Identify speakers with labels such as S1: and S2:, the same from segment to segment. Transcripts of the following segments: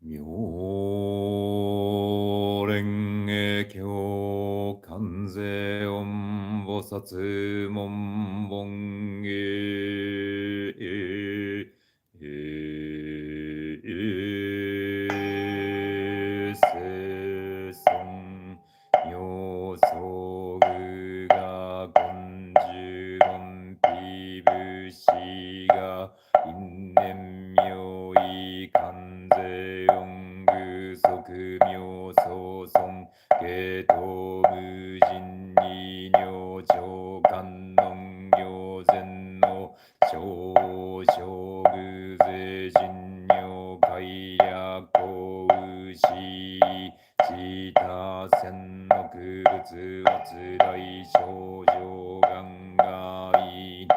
S1: 妙蓮華経観世音菩薩門本世尊妙相具が根十門ピブシが因縁妙意観世音具即妙相尊下等無尽に尿長観音行前の小小具税人尿快略行牛自他千の空仏はつらい症状願外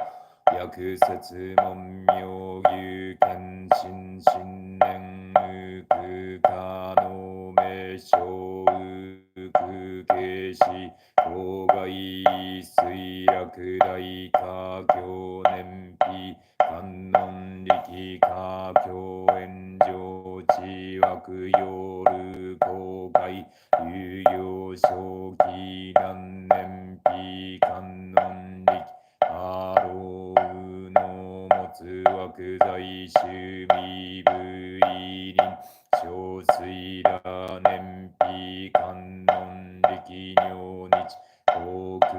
S1: 薬説門妙義見心新年無空可能名称無空形死当該水落大化教年費観音力化教炎上地枠夜公開有用正気何年費観音力ハローの持つ枠在趣味部位輪小水ら燃費観音力尿日航空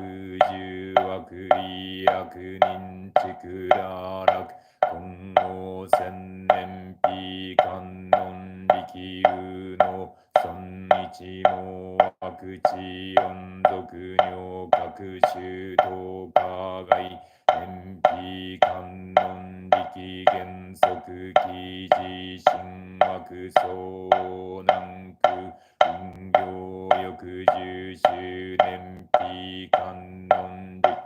S1: 十枠医薬人畜ら楽今後千年費観音力有の孫一網悪地音俗尿各種等加害燃費観音力原則記事神惑相難空運行翌十周年費観音力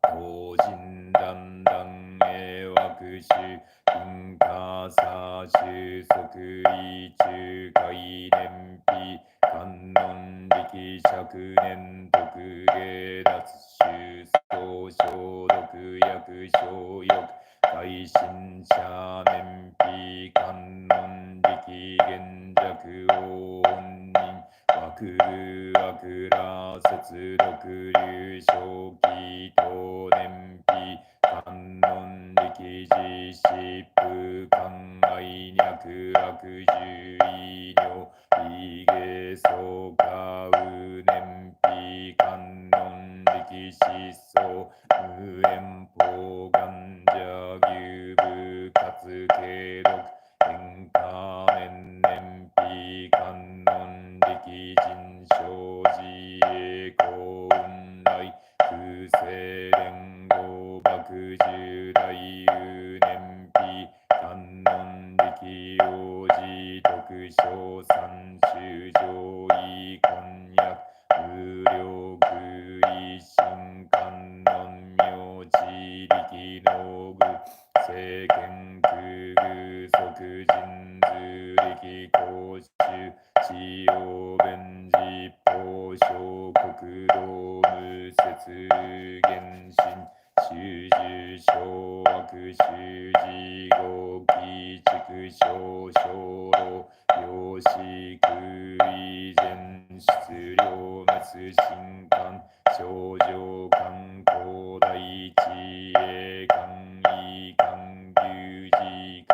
S1: 法人団団営枠種金化差収束意中海年費観音力釈年特芸脱収総消毒薬消毒大新者年費観音力現弱本人枠枠ら接続流正気等年費観音力実施不観愛脈悪十医療異芸相加う年費観音力疾走無縁法願者牛部活継続変化年年費観音力人生自栄光雲来空世連合幕十大有年費観音力王子特賞三種上位婚約無料空一心観音妙智力の具政権空具即人図力公衆地方弁実法小国道無節原神修十小悪修事後期畜小小老病死空位前質量滅心肝症状肝広大地栄肝胃肝牛耳肝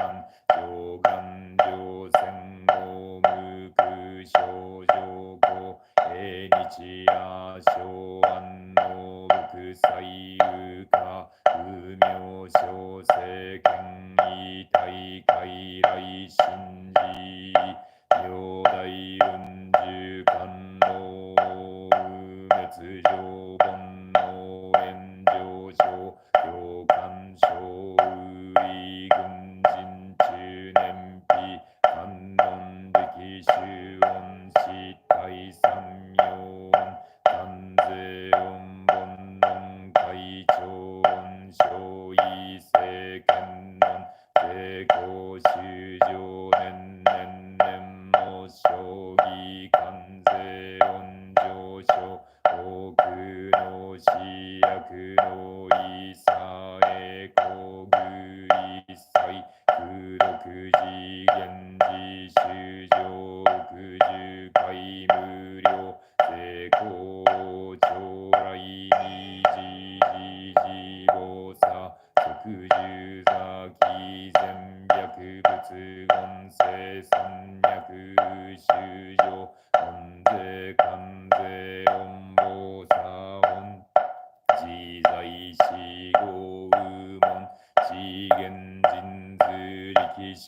S1: 上肝上腺黄無空症状後日夜小安の仏祭有か無名小世権威大海来神事妙大雲樹観能滅上煩悩炎上昇行観小意軍人中年費観音力修音失態三妙音観世音煩悩会長音小異世権音成功修上年年年も将棋観世音上昇多空の死薬の異差栄光具一切空毒次元次衆上九十回無量成功将来にじじじぼさ即十座気全百仏言世三脈衆上音税関税音菩薩音自在死後右門資源人図力者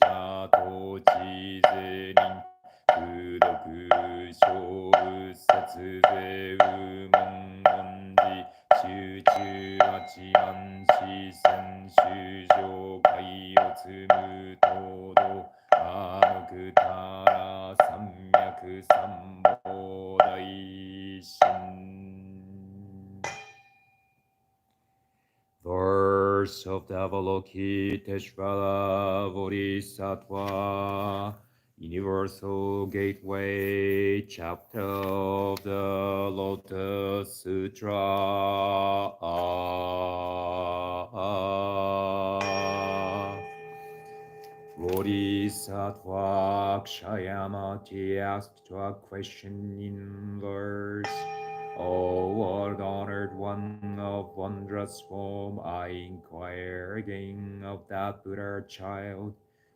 S1: 統治税人空読小仏殺税右門恩寺集中八万四千衆上海を積む東道あのくたら三脈三宝大神 Verse of the Avalokiteshvara Bodhisattva, Universal Gateway, Chapter of the Lotus Sutra. Bodhisattva Kshayamati asked a question in verse. O world honored one of wondrous form, I inquire again of that Buddha child.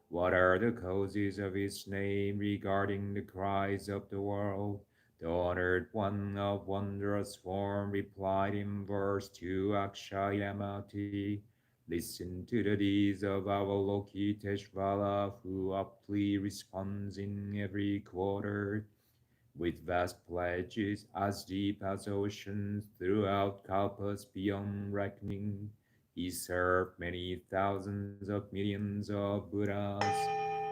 S1: What are the causes of his name regarding the cries of the world? The honored one of wondrous form replied in verse to Akshayamati. Listen to the deeds of Avalokiteshvara, who aptly responds in every quarter with vast pledges as deep as oceans throughout kalpas beyond reckoning. He served many thousands of millions of Buddhas,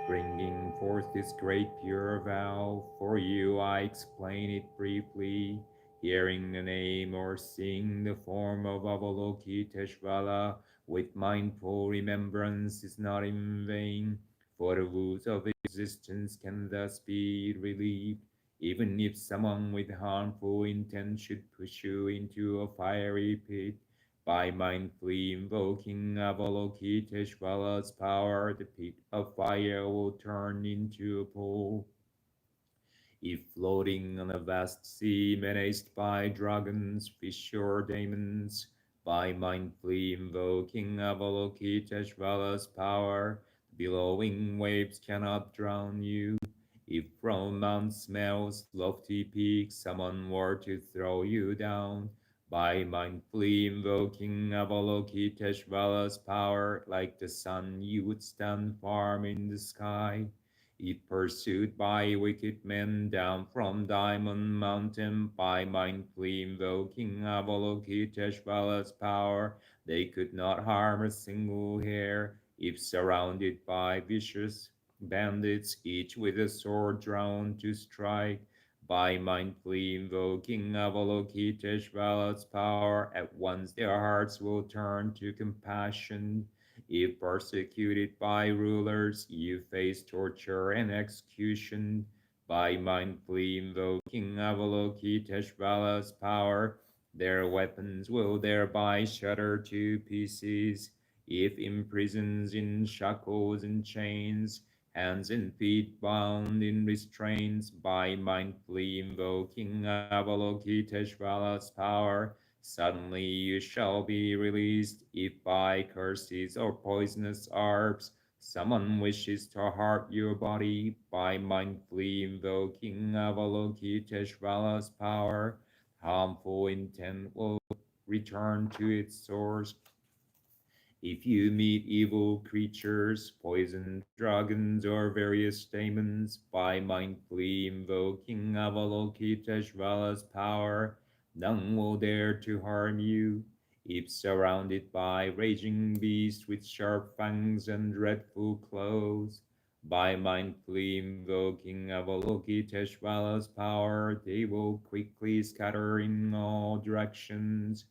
S1: bringing forth this great pure vow. For you I explain it briefly. Hearing the name or seeing the form of Avalokiteshvara with mindful remembrance is not in vain, for the woes of existence can thus be relieved. Even if someone with harmful intent should push you into a fiery pit, by mindfully invoking Avalokiteshvara's power, the pit of fire will turn into a pool. If floating on a vast sea menaced by dragons, fish, or demons, by mindfully invoking Avalokiteshvara's power, the billowing waves cannot drown you. If from Mount Smel's lofty peak someone were to throw you down, by mindfully invoking Avalokiteshvara's power, like the sun you would stand firm in the sky. If pursued by wicked men down from Diamond Mountain by mindfully invoking Avalokiteshvara's power, they could not harm a single hair. If surrounded by vicious bandits, each with a sword drawn to strike, by mindfully invoking Avalokiteshvara's power, at once their hearts will turn to compassion. If persecuted by rulers, you face torture and execution. By mindfully invoking Avalokiteshvara's power, their weapons will thereby shatter to pieces. If imprisoned in shackles and chains, hands and feet bound in restraints, by mindfully invoking Avalokiteshvara's power, suddenly you shall be released. If by curses or poisonous herbs someone wishes to hurt your body, by mindfully invoking Avalokiteshvara's power, harmful intent will return to its source. If you meet evil creatures, poison dragons, or various demons, by mindfully invoking Avalokiteshvara's power, none will dare to harm you. If surrounded by raging beasts with sharp fangs and dreadful claws, by mindfully invoking Avalokiteshvara's power, they will quickly scatter in all directions.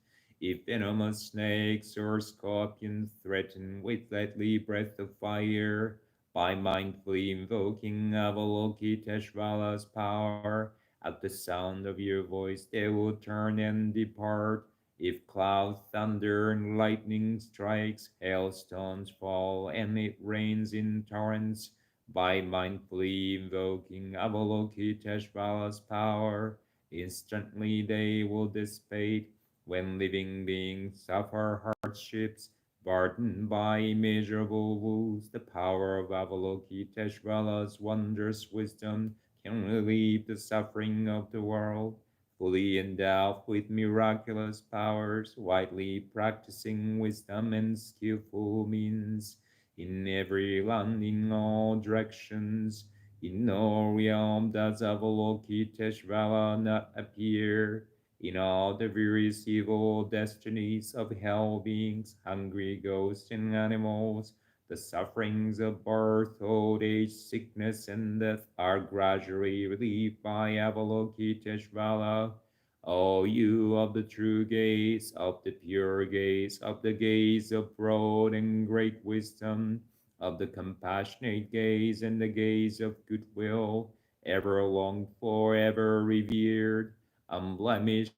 S1: If venomous snakes or scorpions threaten with deadly breath of fire, by mindfully invoking Avalokiteshvara's power, at the sound of your voice they will turn and depart. If clouds, thunder, and lightning strikes, hailstones fall, and it rains in torrents, By mindfully invoking Avalokiteshvara's power, instantly they will dissipate. When living beings suffer hardships, burdened by immeasurable woes, the power of Avalokiteshvara's wondrous wisdom can relieve the suffering of the world. Fully endowed with miraculous powers, widely practicing wisdom and skillful means, in every land, in all directions, in no realm does Avalokiteshvara not appear. In all the various evil destinies of hell beings, hungry ghosts and animals, the sufferings of birth, old age, sickness, and death are gradually relieved by Avalokiteshvara. O you of the true gaze, of the pure gaze, of the gaze of broad and great wisdom, of the compassionate gaze and the gaze of goodwill, ever longed for, ever revered, unblemished,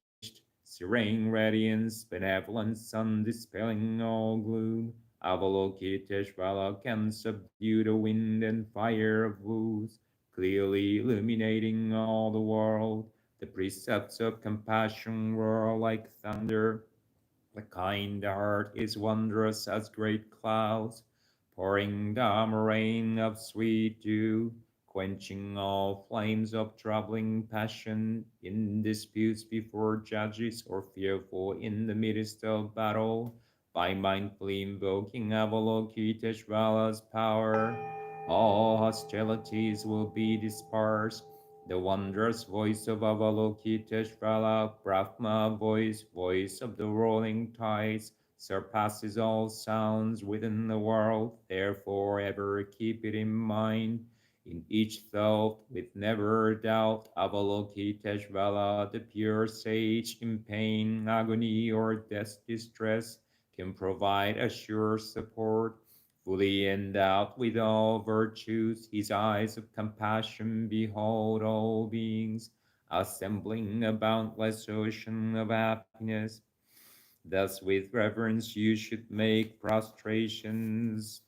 S1: serene radiance, benevolent sun dispelling all gloom, Avalokiteshvara can subdue the wind and fire of woes, clearly illuminating all the world. The precepts of compassion roar like thunder. The kind heart is wondrous as great clouds, pouring down a rain of sweet dew, quenching all flames of troubling passion, in disputes before judges, or fearful in the midst of battle. By mindfully invoking Avalokiteshvara's power, all hostilities will be dispersed. The wondrous voice of Avalokiteshvara, Brahma voice, voice of the rolling tides, surpasses all sounds within the world. Therefore, ever keep it in mind. In each thought, with never doubt, Avalokiteshvara, the pure sage, in pain, agony, or death's distress, can provide a sure support. Fully endowed with all virtues, his eyes of compassion behold all beings, assembling a boundless ocean of happiness. Thus, with reverence, you should make prostrations.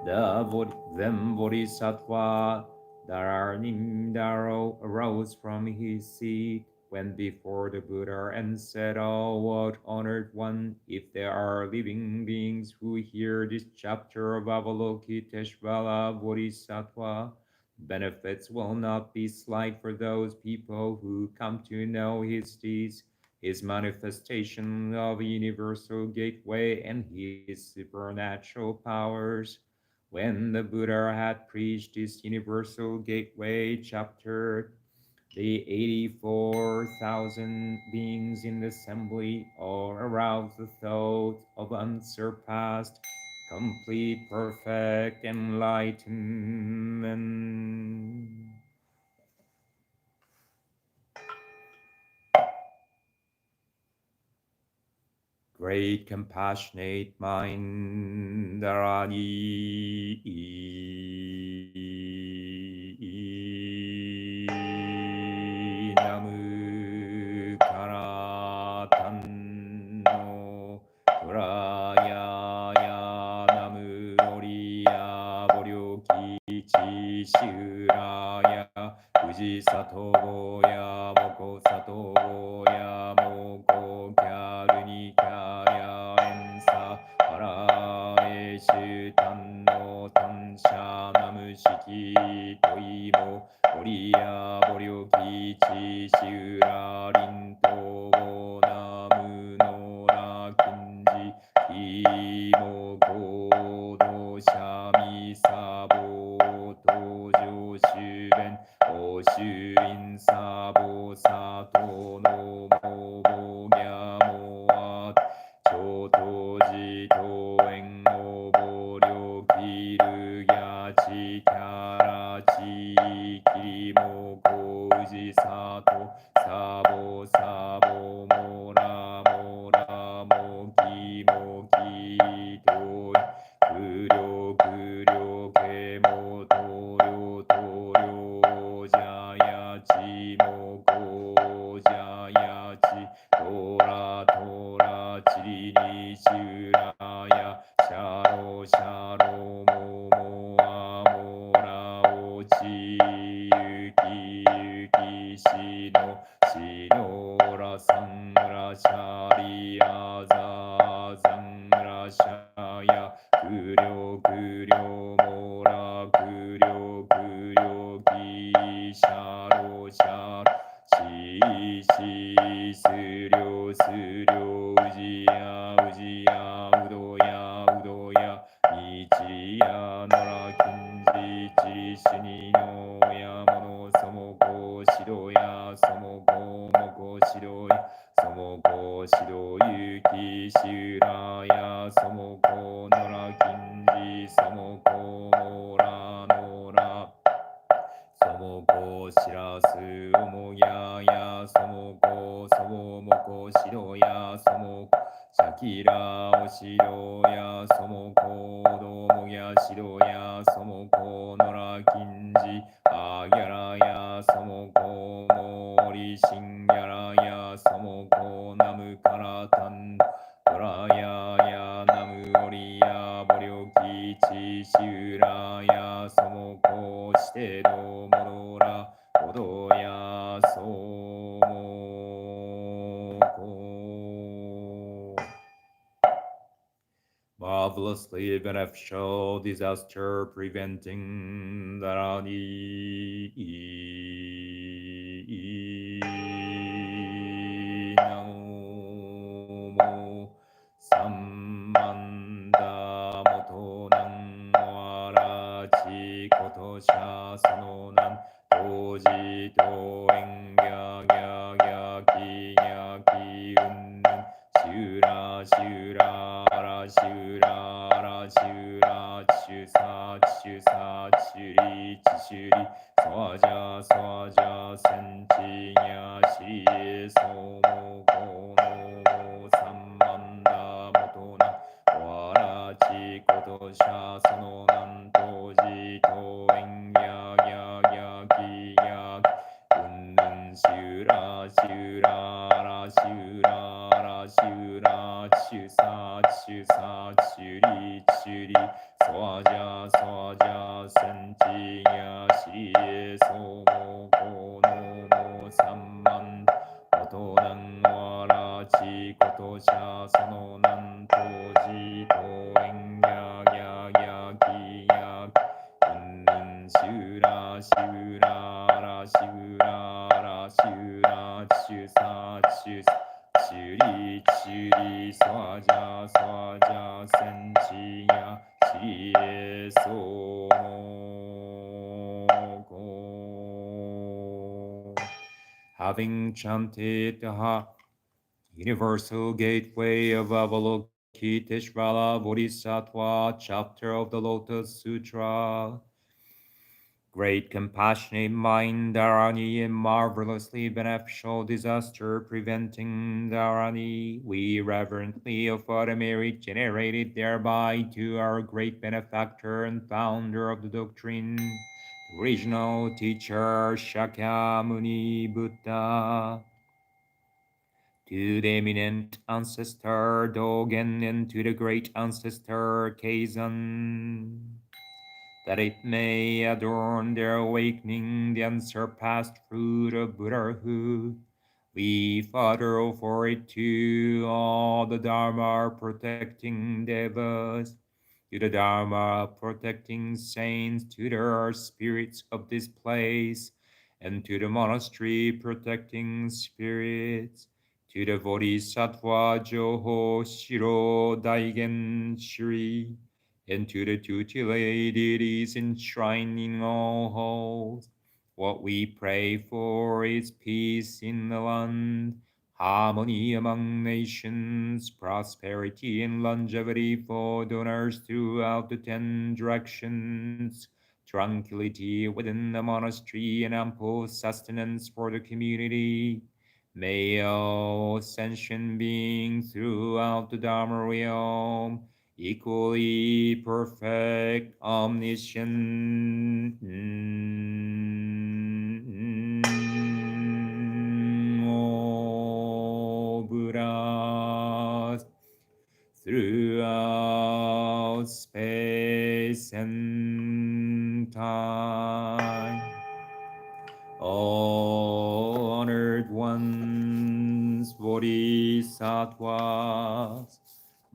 S1: Them Bodhisattva Dharanimdaro arose from his seat, went before the Buddha and said, "O what honored one, if there are living beings who hear this chapter of Avalokiteshvara Bodhisattva, benefits will not be slight for those people who come to know his deeds, his manifestation of universal gateway, and his supernatural powers." When the Buddha had preached his universal gateway chapter, the 84,000 beings in the assembly all aroused the thought of unsurpassed, complete, perfect enlightenment. Great compassionate mind, Dharani. Namu Karatan no Kuraya ya Namu Oriya Boryoki Chishuraya Fuji Sato ya Moko Sato ya Moko Kyaru ni Kyaya Ensa Hara Eshu Tan no Tansha Namu Shiki Toimo Oriya Boryoki Chishura Rinto Namu Nora Kinji Kimo Godo Shami Sabo Tojo Shuben Oshurin Sabo Sato no Mobo Gyamo At Chotoji Toen Obo Ryoki Rugya Chi Kyara Chi Kirimo Koji Sato Sabo Sabo Mora Mora Moki Moki Toi Kuryo Kuryo Kemo Toryo Toryo Jaya Chi Moko Jaya Chi Tora Tora Chiri Ni Shuraya Sharo Sharo Momo Amo 主にのやものそもこしろやそもこもこしろやそもこしろゆきしゅらやそもこのらきんじそもこもらのらそもこしらすおもややそもこそももこしろやそもこシャキラおしろやそもこどもやしろやそもこのらきんじあぎゃらやそもこもりしんぎゃらやそもこなむからたんドラヤやナムオリやボリョキチシュラやそもこしてどもどらおどやそもこ Marvelously beneficial disaster preventing Dharani Namo Sammanda Moto Nan Warachi Koto Sha Sono Nan Toji To En Gya Gya Gya Ki Gya Ki Un Shura Shura Ra Shura Ra Shura Chusa Chusa Churi Chishuri Swaja Swaja Senchi Nya Shiri Somo Kono Mo Sammanda Moto Nan Warachi Koto Sha Sono Nan Toji To En Gya Gya Gya Ki Gya Unnun Shura Shura Ra Shura Ra Shura Chusa Chusa Churi Churi Swaja Swaja Senchi Nya Shiri Somo Kono Mo Samman Moto Nan Warachi Koto Sha Sono Nan Toji To En Gya Gya Gya Ki Gya Unnun Shura Shura Ra Shura Ra Shura Chusa Chusa Churi Churi Swaja Swaja Senchi Ya Shiri Somo Ko Having chanted the Universal Gateway of Avalokiteshvara Bodhisattva, chapter of the Lotus Sutra. Great compassionate mind, Dharani, and marvelously beneficial disaster preventing Dharani, we reverently offer the merit generated thereby to our great benefactor and founder of the doctrine, the original teacher Shakyamuni Buddha. To the eminent ancestor Dogen and to the great ancestor Kazan, that it may adorn their awakening the unsurpassed fruit of Buddhahood. We further offer it to all the Dharma protecting devas, to the Dharma protecting saints, to the spirits of this place, and to the monastery protecting spirits, to the Bodhisattva Joho Shiro Daigen Shri, and to the tutelar deities enshrined in all halls. What we pray for is peace in the land, harmony among nations, prosperity and longevity for donors throughout the 10 directions, tranquility within the monastery, and ample sustenance for the community. May all sentient beings throughout the Dharma realm equally perfect, omniscient, all Buddhas throughout space and time. All honored ones, bodhisattvas,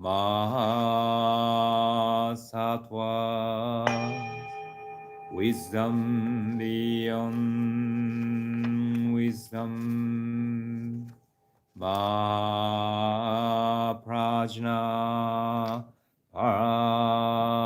S1: mahasattvas, wisdom beyond wisdom, Mahaprajna Paramita.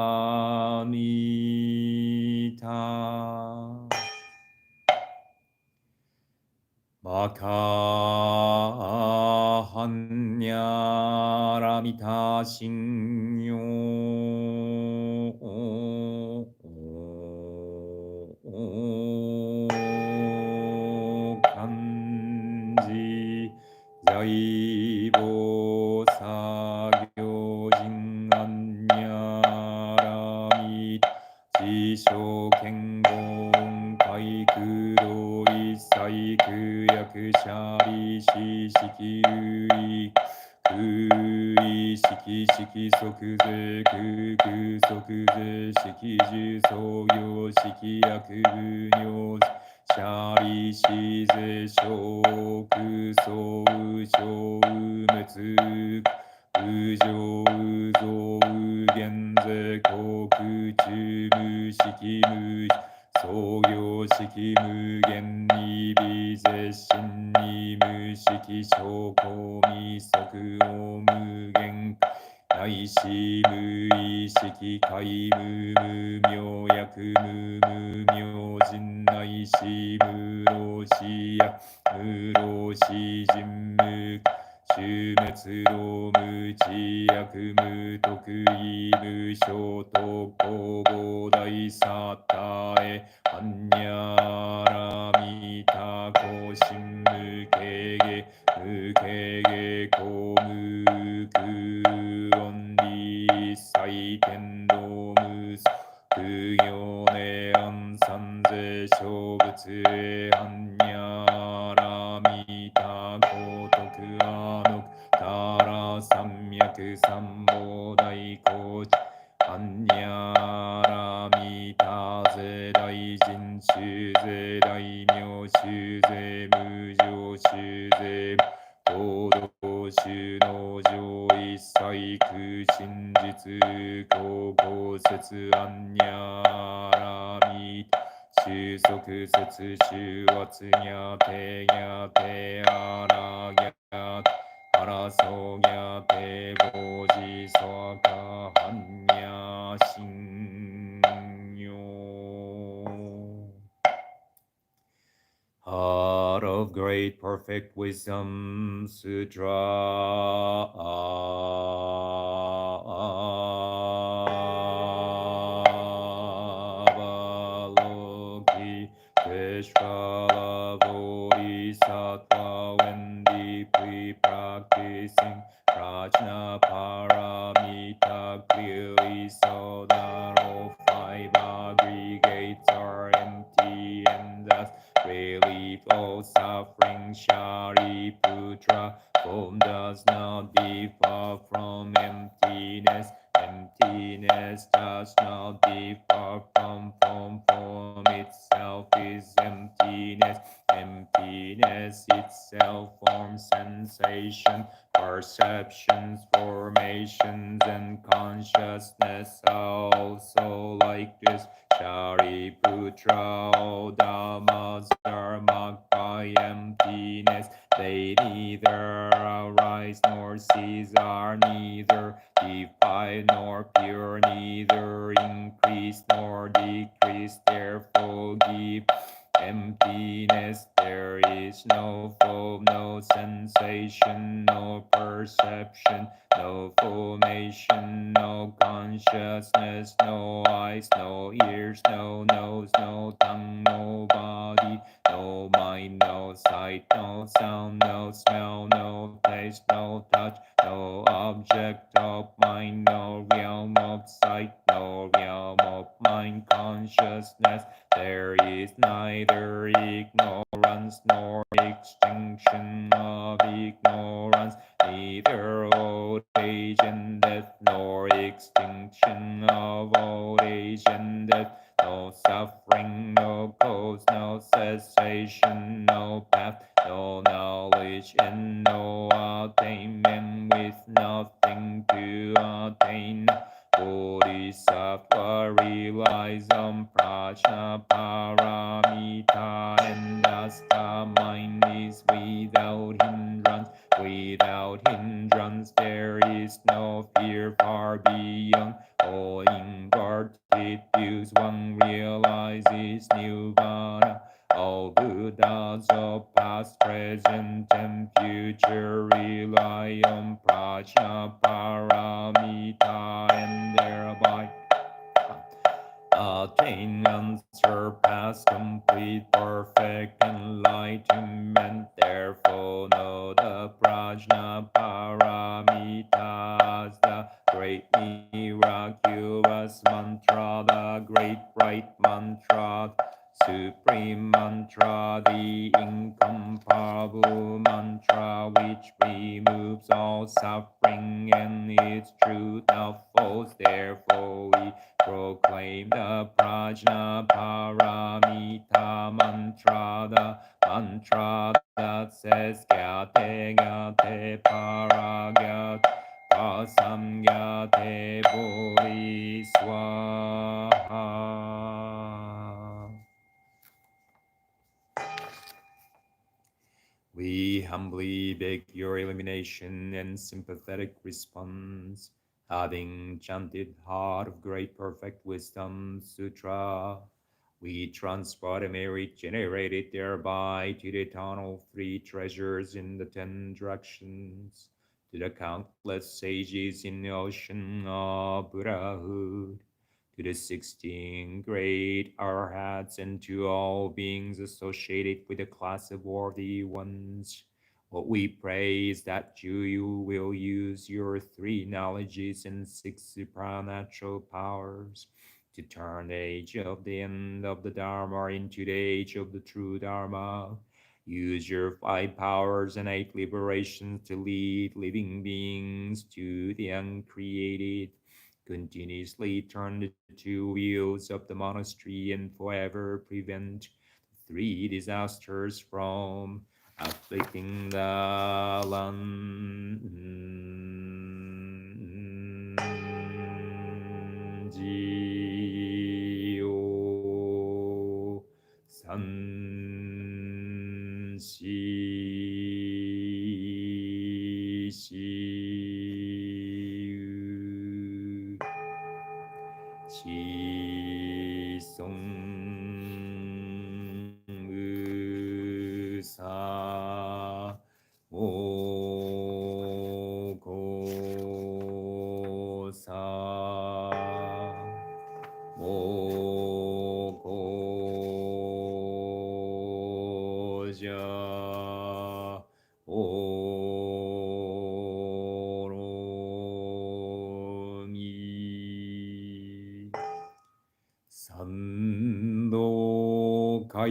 S1: Heart of great perfect wisdom, Sutra. Avaloki, Vishvala Bodhisattva, when deeply practicing Prajna Paramita clearly, so that all five aggregates are empty and thus relief all suffering. Shariputra, form does not differ from emptiness. Emptiness does not differ from form. Form itself is emptiness. Emptiness itself forms sensation, perceptions, formations, and consciousness are also like this. Shariputra, all dhammas are marked by emptiness. They neither arise nor cease, are neither defiled nor pure, neither increase nor decrease. Therefore, give emptiness. There is no form, no sensation, no perception, no formation, no consciousness, no eyes, no ears, no nose, no tongue, no body, no mind, no sight, no sound, no smell, no taste, no touch, no object of mind, no realm of sight, no realm of mind consciousness. There is neither ignorance nor extinction of ignorance, neither old age and death nor extinction of old age and death, no suffering, no cause, no cessation, no path, no knowledge, and no attainment, with nothing to attain. Bodhisattva relies on prajna paramita, and thus the mind is without hindrance. Without hindrance, there is no fear far beyond all inverted views. One realizes nirvana. All Buddhas of past, present, and future rely on prajna paramita and thereby attain unsurpassed, complete, perfect enlightenment. Therefore, know the prajna paramitas, the great miraculous mantra, the great bright mantra, supreme mantra, the incomparable mantra, which removes all suffering and its truth now falls. Therefore, we proclaim the prajna paramita mantra, the mantra that says gyate gyate paragyate pasamgyate bodhi swaha. We humbly beg your illumination and sympathetic response, having chanted Heart of Great Perfect Wisdom Sutra. We transport a merit generated thereby to the eternal three treasures in the 10 directions, to the countless sages in the ocean of Buddhahood, to the 16 great arhats, and to all beings associated with the class of worthy ones. What we pray is that you will use your three knowledges and six supernatural powers to turn the age of the end of the Dharma into the age of the true Dharma. Use your five powers and eight liberations to lead living beings to the uncreated. Continuously turn the two wheels of the monastery and forever prevent three disasters from afflicting the land. San shi chi song u sa mo ko sa mo ko ja o ro mi三道会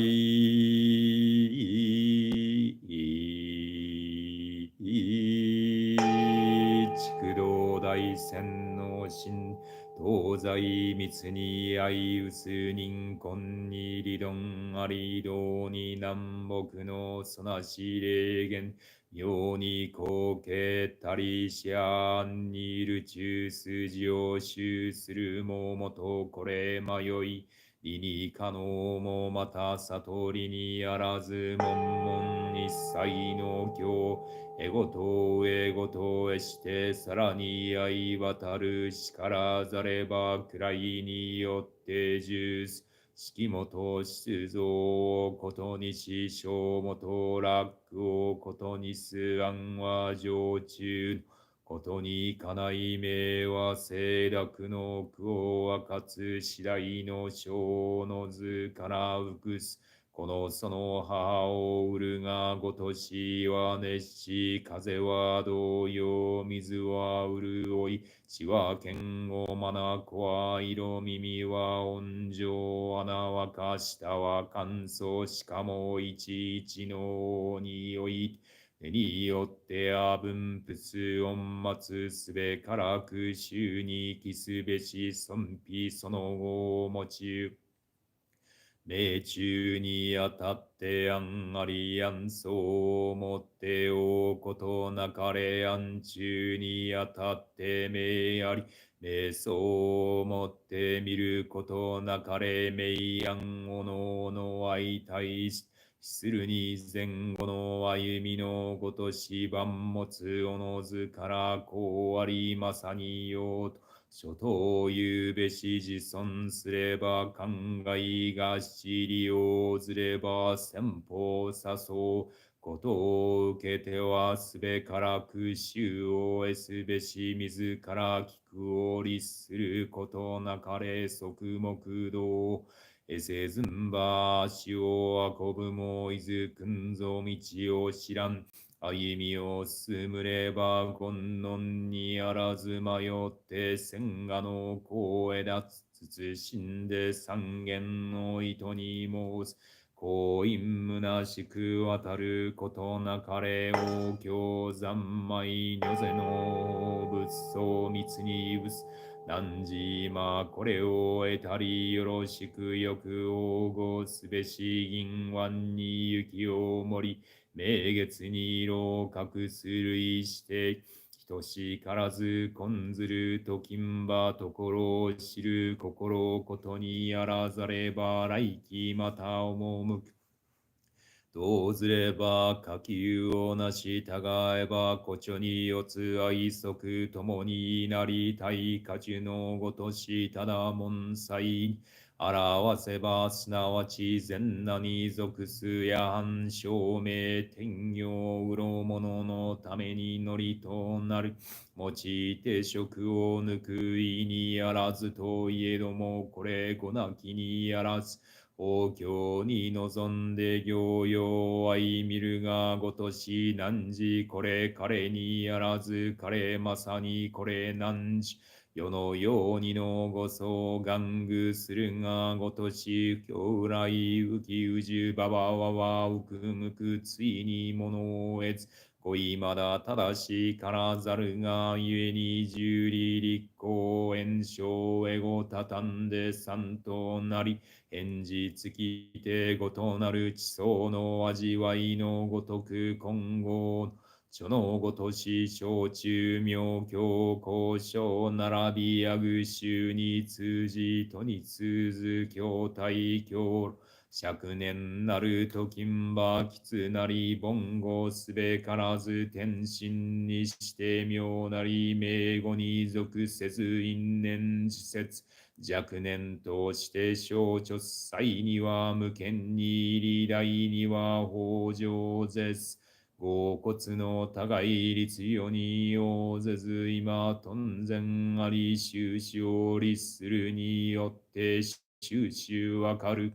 S1: 畜道大仙の神東西密に相うす人根に理論あり道に南北のそなし霊言妙に高潔たりしゃんにいる中筋を修するももとこれ迷い理に可能もまた悟りにあらず悶々一切の経エゴとエゴとへしてさらに相渡るしからざれば位によって重視式元出像をことにし小元楽をことにす案は常中ことにかない名は清楽の苦を分かつ次第の小の図からうくすこのその母を売るがごとしは熱し風は同様水は潤い血は剣をまなこは色耳は温情穴はか下は乾燥しかもいちいちの匂いによってあ分仏音末すべからく衆に帰すべし尊否その後を持ち命中にあたって案あり案そうをもっておうことなかれ案中にあたって命あり瞑想をもって見ることなかれ明暗おのおの相対しするに前後の歩みのごとし万物おのずからこうありまさにようと諸党有べし自尊すれば考えが七利をずれば先方さそうことを受けてはすべから苦習を得すべし自ら聞くを律することなかれ即木道えせずんば足を運ぶもいずくんぞ道を知らん歩みを進むれば権能にあらず迷って千賀の声立つ慎んで三元の糸に申す行員虚しく渡ることなかれ王教三昧如ぜの仏相密にぶす汝今これを得たりよろしくよく応募すべし銀湾に雪を盛り明月に色を隠す類して等しからず根ずると金馬ところを知る心ことにあらざれば来期また赴くどうずれば下級をなしたがえば古著に四つ愛則ともになりたい家中のごとしただ門祭表せばすなわち善なに属すや反証明天行うろ者のためにのりとなる用いて職を抜く意にあらずといえどもこれごなきにあらず王教に望んで行用愛見るがごとし汝これ彼にあらず彼まさにこれ汝世のようにのご相玩具するがごとし不況来浮き宇宙ばばわわうくむくついにものを得ず恋まだ正しいからざるがゆえに十里立候炎症エゴたたんで三となり返事尽きてごとなる地層の味わいのごとく今後書のごとし小中妙教交渉並びやぐ衆に通じとに通ず教体教若年なると金馬吉なり凡語すべからず天心にして妙なり名語に属せず因縁自説若年として小著祭には無権に入り大には法上絶す合骨の互い律よに応ぜず今頓然あり終始を律するによって終始わかる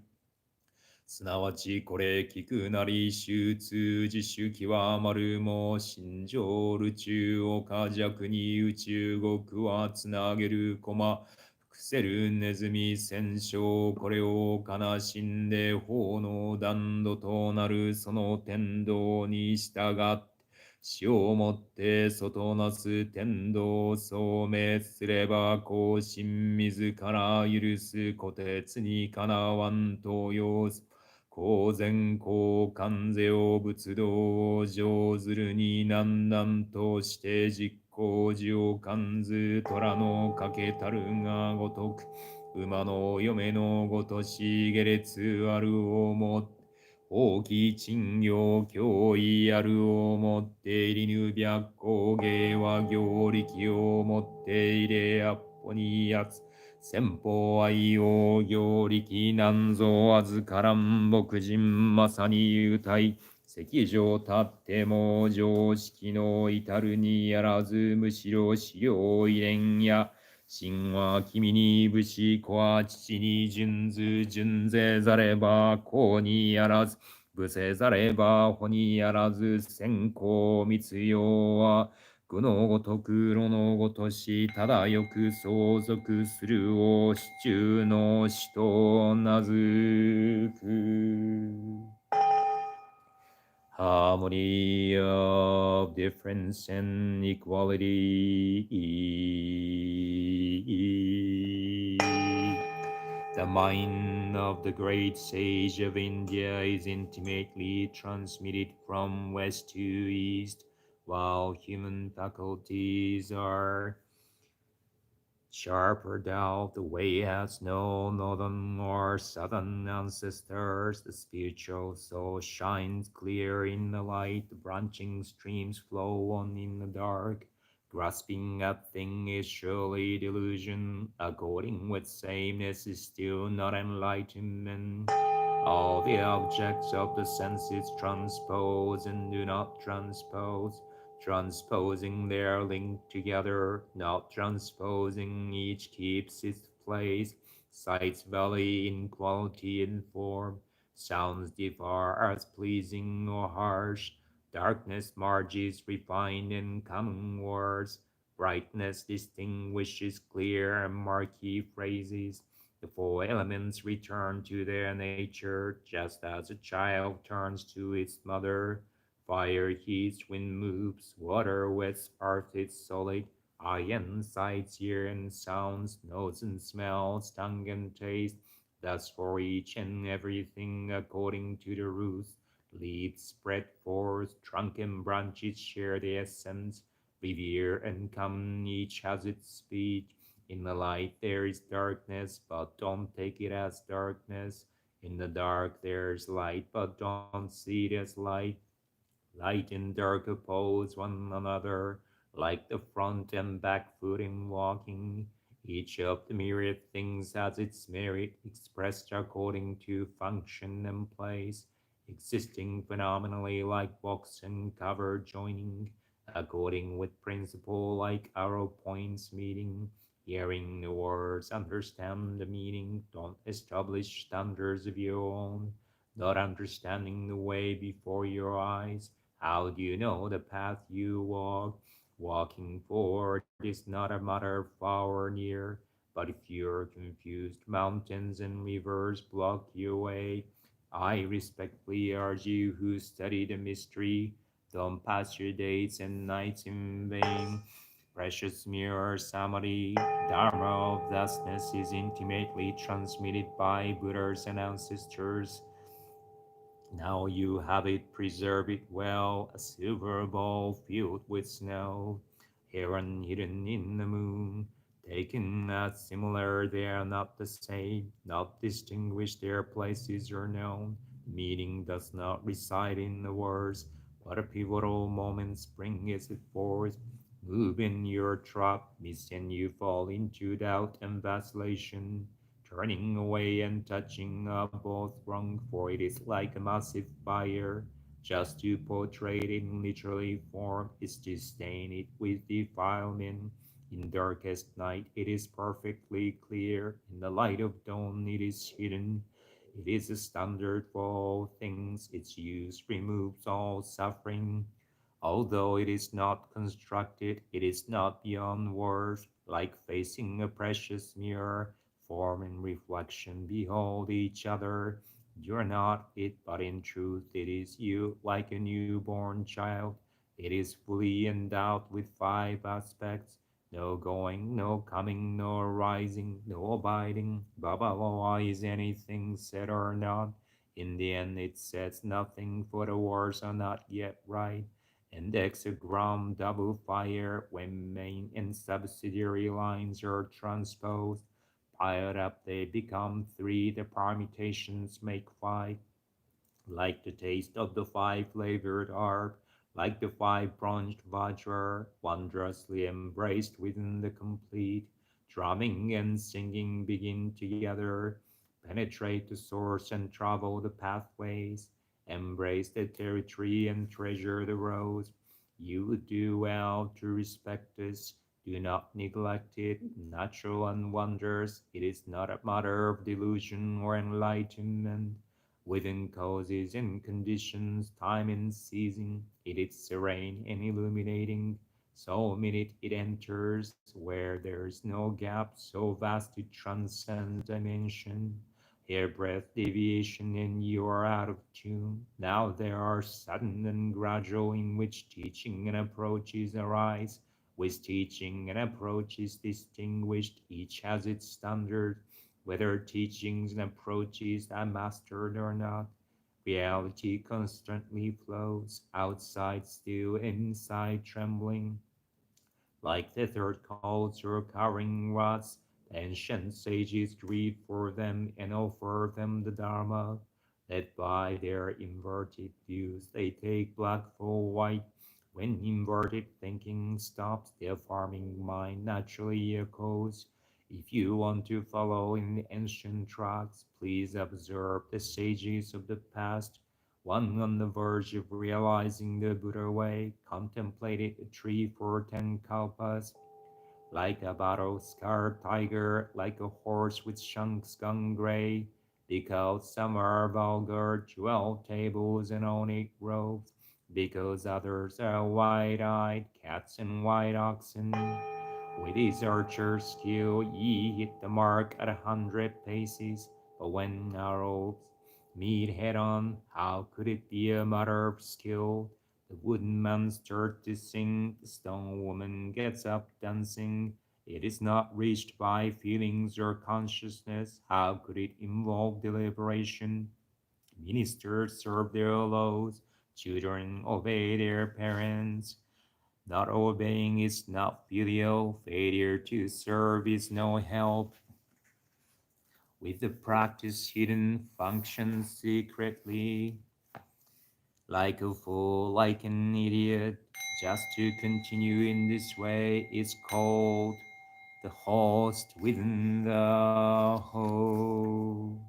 S1: すなわちこれ聞くなり周通自主極まるも心情宇宙岡弱に宇宙極はつなげる駒伏せるネズミ戦勝これを悲しんで法の断度となるその天道に従って死をもって外なす天道を聡明すれば後進自ら許す虎鉄にかなわんと要す公然公関税を仏道を上ずるに難々として実行時を関ず虎のかけたるがごとく馬の嫁のごとし下劣あるをもって大き賃業脅威あるをもって入りぬ白工芸は行力をもって入れあっぽにやつ先方愛用行力なんぞ預からん牧人まさに歌い席上立っても常識の至るにやらずむしろ資料入れんや神は君に武士子は父に順ず順ぜざれば子にやらず武せざれば穂にやらず先行密用は具のごとく炉のごとしただよく相続するを市中の死と名付く。Harmony of difference and equality. The mind of the great sage of India is intimately transmitted from west to east, while human faculties are sharper doubt the way has no northern or southern ancestors. The spiritual soul shines clear in the light. The branching streams flow on in the dark. Grasping a thing is surely delusion. According with sameness is still not enlightenment. All the objects of the senses transpose and do not transpose. Transposing they are linked together, not transposing each keeps its place. Sights vary in quality and form. Sounds differ as pleasing or harsh. Darkness marges refined in common words. Brightness distinguishes clear and murky phrases. The four elements return to their nature, just as a child turns to its mother. Fire heats, wind moves, water wets, earth is solid. Eye and sight, ear and sounds, nose and smells, tongue and taste. Thus for each and everything according to the rules. Leaves spread forth, trunk and branches share the essence. Revere and come, each has its speech. In the light there is darkness, but don't take it as darkness. In the dark there's light, but don't see it as light. Light and dark oppose one another, like the front and back foot in walking. Each of the myriad things has its merit, expressed according to function and place, existing phenomenally like box and cover joining, according with principle like arrow points meeting. Hearing the words, understand the meaning, don't establish standards of your own, not understanding the way before your eyes. How do you know the path you walk? Walking forward is not a matter far or near, but if you're confused, mountains and rivers block your way. I respectfully urge you who study the mystery, don't pass your days and nights in vain. Precious mirror samadhi, dharma of thusness is intimately transmitted by Buddhas and ancestors. Now you have it, preserve it well, a silver ball filled with snow, heron hidden in the moon. Taken as similar, they are not the same, not distinguished, their places are known. Meaning does not reside in the words, but a pivotal moment springeth it forth. Move in your trap, miss and you fall into doubt and vacillation, turning away and touching are both wrong, for it is like a massive fire. Just to portray it in literary form is to stain it with defilement. In darkest night it is perfectly clear, in the light of dawn it is hidden. It is a standard for all things, its use removes all suffering. Although it is not constructed, it is not beyond words, like facing a precious mirror. Form and reflection behold each other. You're not it, but in truth it is you, like a newborn child. It is fully endowed with five aspects: no going, no coming, no arising, no abiding. Baba is anything said or not. In the end, it says nothing, for the words are not yet right. And hexagram double fire when main and subsidiary lines are transposed. Piled up, they become three, the permutations make five, like the taste of the five-flavored herb, like the five-branched vajra, wondrously embraced within the complete. Drumming and singing begin together, penetrate the source and travel the pathways, embrace the territory and treasure the roads. You would do well to respect this. Do not neglect it. Natural and wonders, it is not a matter of delusion or enlightenment. Within causes and conditions, time and season, it is serene and illuminating. So minute it enters where there is no gap so vast it transcends dimension. Hairbreadth deviation and you are out of tune. Now there are sudden and gradual in which teaching and approaches arise. With teaching and approaches distinguished, each has its standard, whether teachings and approaches are mastered or not. Reality constantly flows, outside still, inside trembling. Like the third calls recurring rods, the ancient sages grieve for them and offer them the Dharma. Led by their inverted views, they take black for white. When inverted thinking stops, the farming mind naturally echoes. If you want to follow in the ancient tracks, please observe the sages of the past. One on the verge of realizing the Buddha way contemplated a tree for 10 kalpas, like a battle-scarred tiger, like a horse with chunks gone gray, because some are vulgar, jeweled tables and onyx robes, because others are wide-eyed cats and white oxen. With his archer skill, ye hit the mark at 100 paces, but when arrows meet head-on, how could it be a matter of skill? The wooden man starts to sing, the stone woman gets up dancing. It is not reached by feelings or consciousness. How could it involve deliberation? Ministers serve their laws, children obey their parents. Not obeying is not filial, failure to serve is no help. With the practice hidden, function secretly. Like a fool, like an idiot, just to continue in this way is called the host within the host.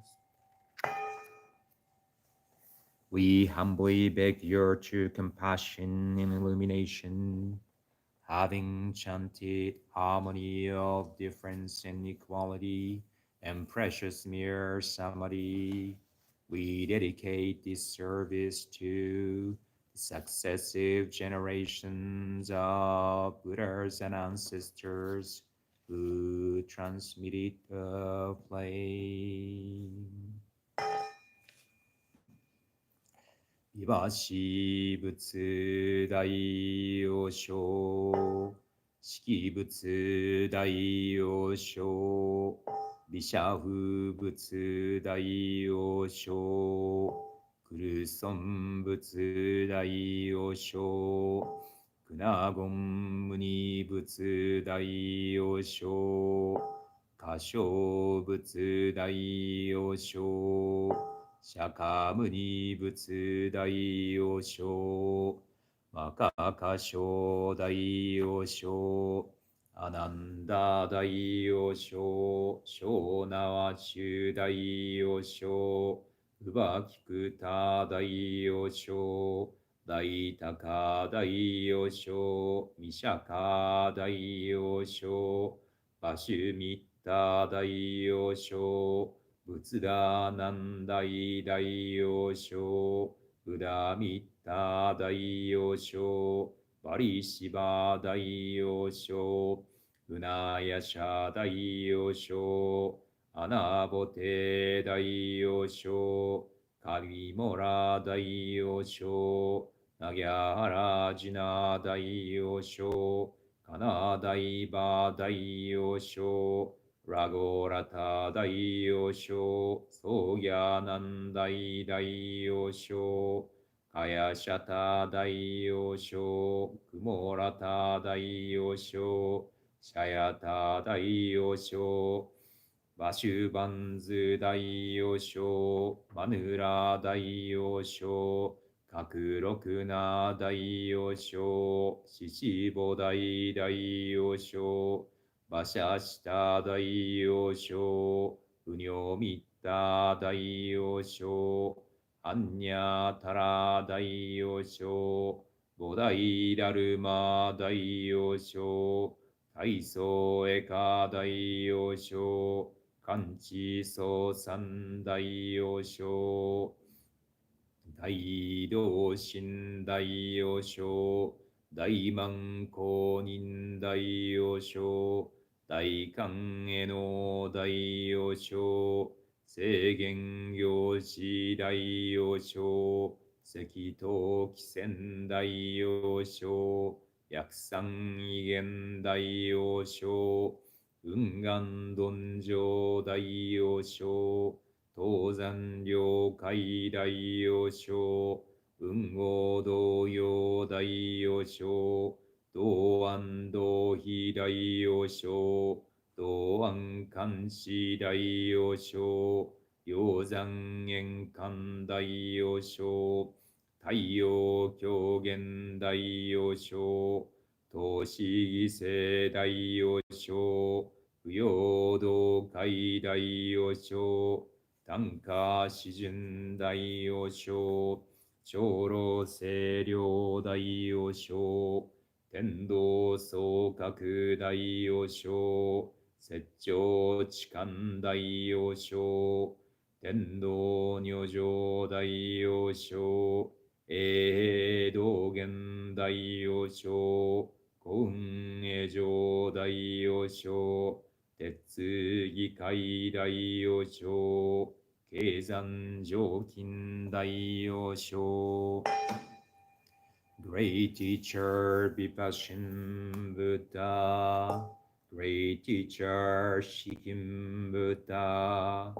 S1: We humbly beg your true compassion and illumination, having chanted harmony of difference and equality and precious mere samadhi, we dedicate this service to the successive generations of Buddhas and ancestors who transmitted the flame. いわし仏大王将、式仏大王将、微社風仏大王将、クルソン仏大王将、クナゴンムニ仏大王将、歌唱仏大王将、釈迦牟尼仏大王将、マカカ将大王将、アナンダ大王将、小縄中大王将、ウバキクタ大王将、大高大王将、ミシャカ大王将、バシュミッタ大王将、仏陀南大大王将、ブダミッタ大王将、バリシバ大王将、ウナヤシャ大王将、アナボテ大王将、カリモラ大王将、ナギャハラジナ大王将、カナダイバ大王将、ラゴラタ大王将、ソギャナン大大王将、カヤシャタ大王将、クモラタ大王将、シャヤタ大王将、バシュバンズ大王将、マヌラ大王将、角六な大王将、シシボ大大王将、馬車下大王将、不尿密多大王将、アンニャタラ大王将、五大ダルマ大王将、大層エカ大王将、漢地総三大王将、大道神大王将、大満公認大王将、大官への大王将、制限行事大王将、赤頭汽船大王将、薬山威厳大王将、雲岩頓上大王将、東山領海大王将、雲王道陽大王将、道安道非大王将、道安監視大王将、陽山円環大王将、太陽狂言大王将、投資義聖大王将、不陽道界大王将、単価詩人大王将、長老清涼大王将、天道総閣大王将、摂長痴漢大王将、天道女上大王将、道元大王将、古雲永上大王将、鉄議会大王将、経山上金大王将、Great Teacher Vipassana Buddha, Great Teacher Shikim Buddha,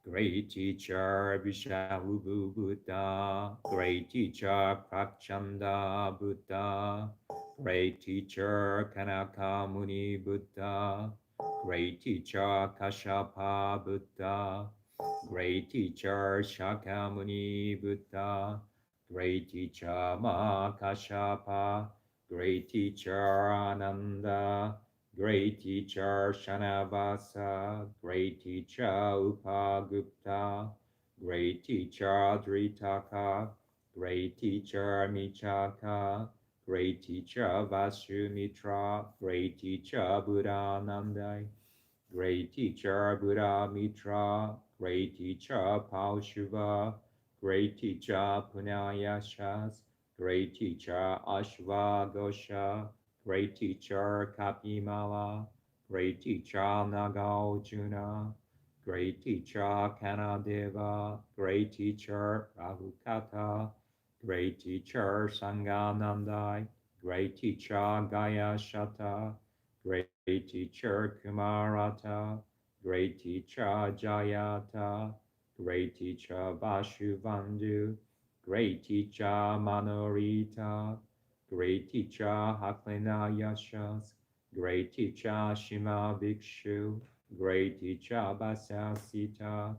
S1: Great Teacher Vishahubu Buddha, Great Teacher Prakchanda Buddha, Great Teacher Kanaka Muni Buddha, Great Teacher Kashapa Buddha, Great Teacher Shakyamuni Buddha, Great Teacher Mahakashapa, Great Teacher Ananda, Great Teacher Shanavasa, Great Teacher Upagupta, Great Teacher Dritaka, Great Teacher Michaka, Great Teacher Vasumitra, Great Teacher Buddhanandai, Great Teacher Buddha Mitra, Great Teacher Paushuva, Great Teacher Punayashas, Great Teacher Ashwagosha, Great Teacher Kapimala, Great Teacher Nagarjuna, Great Teacher Kanadeva, Great Teacher Rahukata, Great Teacher Sanganandai, Great Teacher Gayashata, Great Teacher Kumarata, Great Teacher Jayata, Great Teacher Vasubandhu, Great Teacher Manorita, Great Teacher Haklina Yashas, Great Teacher Shima Bhikshu, Great Teacher Vasasita,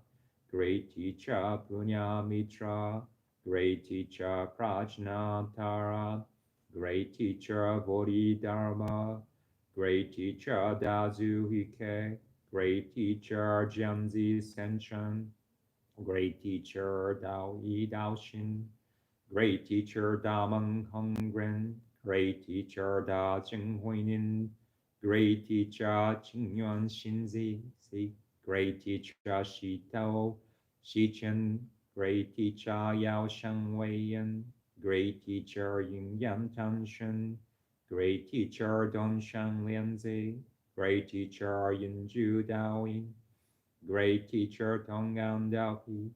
S1: Great Teacher Punya Mitra, Great Teacher Prajnatara, Great Teacher Bodhidharma, Great Teacher Dazu Hike, Great Teacher Jianzi Senshan, Great Teacher Dao Yi Dao Xin, Great Teacher Dameng Hongren, Great Teacher Da Jing Huinin, Great Teacher Qingyuan Xinzi, Great Teacher Shi Tao, Shi Chen, Great Teacher Yao Sheng Wei Yan, Great Teacher Yin Yan Tan Shen, Great Teacher Dong Shang Lianzi, Great Teacher Yin Ju Dao Yin, Great Teacher Tonggan Daopi,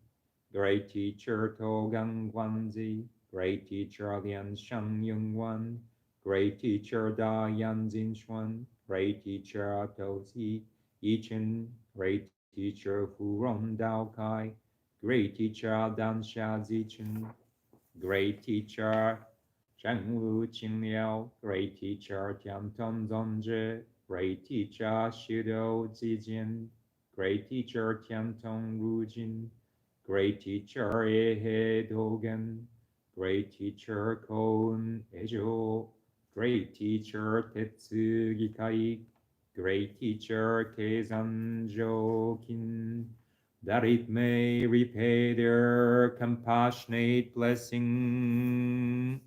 S1: Great Teacher Togang Guanzi, Great Teacher Lian Sheng Yungwan, Great Teacher Da Yan Xuan, Great Teacher Tozi Yichen, Great Teacher Fu Ron Dao Kai, Great Teacher Dan Xia Zichen, Great Teacher Zhang Wu Qing Liao, Great Teacher Tian Tong Zongzhi, Great Teacher Shido Zijian, Great Teacher Tian Tong Ru Jin, Great Teacher Ehe Dogen, Great Teacher Kon Ejo, Great Teacher Tetsu Gikai, Great Teacher Keizan Jokin, that it may repay their compassionate blessing.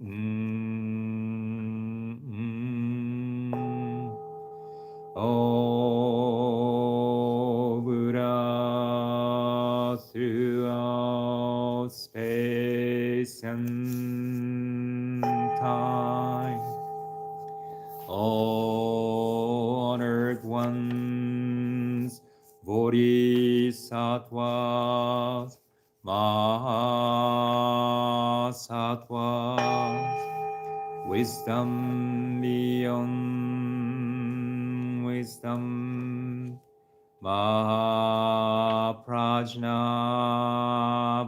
S1: O Buddha, throughout space and time, all honored ones, Bodhisattvas, Mahasattvas, wisdom beyond wisdom, Mahaprajna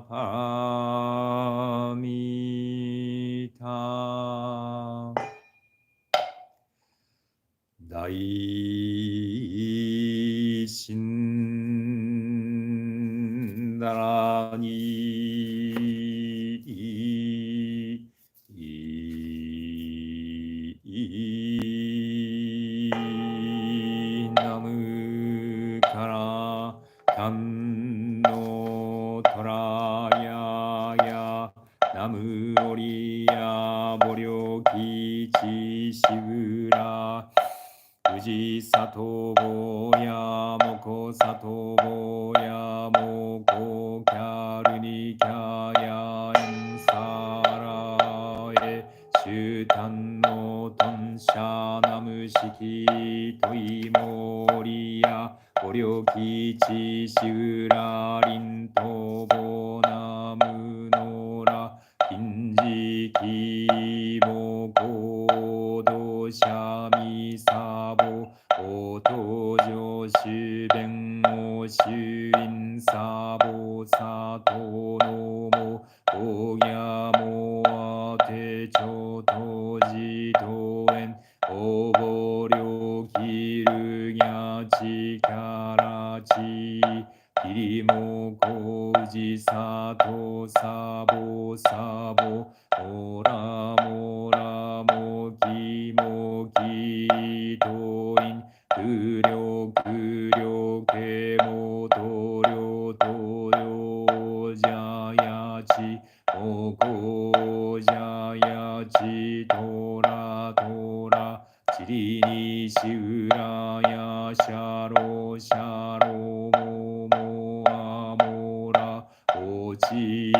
S1: Paramita, 大心だらにナムオリヤボリョキチシウラウジサトボヤモコサトボヤモコキャルニキャヤエンサラエシュタンノトンシャナムシキトイモリヤボリョキチシウラリントボナムノラキンジキボコドシャミサボオトジョシュベンオシュインサボサトノモオギャモアテチョトジトエンオボリョキルギャチキャラチキリモコウジサトサボサボモラモラモキモキトインクリョクリョケモトリョトリョジャヤチモコジャヤチトラトラチリニシウラヤシャロシャロモモアモラオチ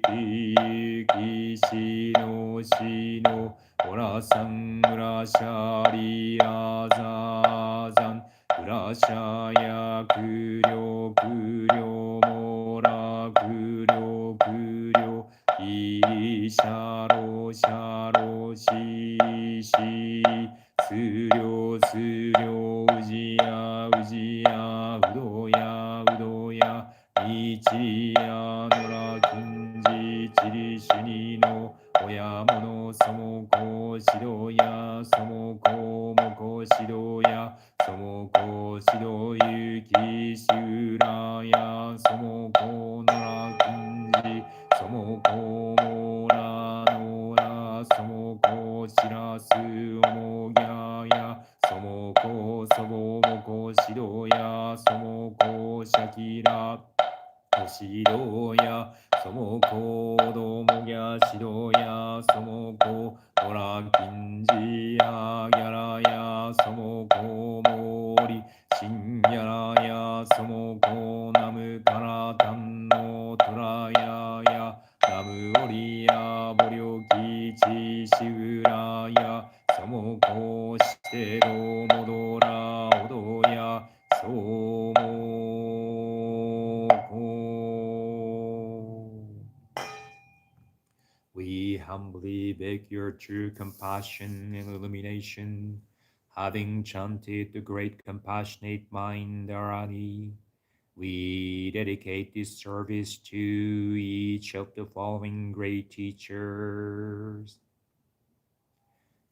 S1: キキシノシノオラサンウラシャリアザザンウラシャヤクリョクリョモラクリョクリョイシャロシャロシシスリョスリョウジヤウジヤウドヤウドヤイチヤノラキンジチリシュニノおやものそもこしどやそもこもこしどやそもこしどゆきしうらやそもこのらきんじそもこもらのらそもこしらすおもぎゃやそもこそぼもこしどやそもこしゃきらおしろやそもこどもぎゃしろやそもこおらきんじやぎゃらやそもこもりしんやらやそもこなむからたんのとらややなむおりやぼりょきちしうらやそもこしてどもどらおどやそもWe humbly beg your true compassion and illumination, having chanted the great compassionate mind Dharani. We dedicate this service to each of the following great teachers.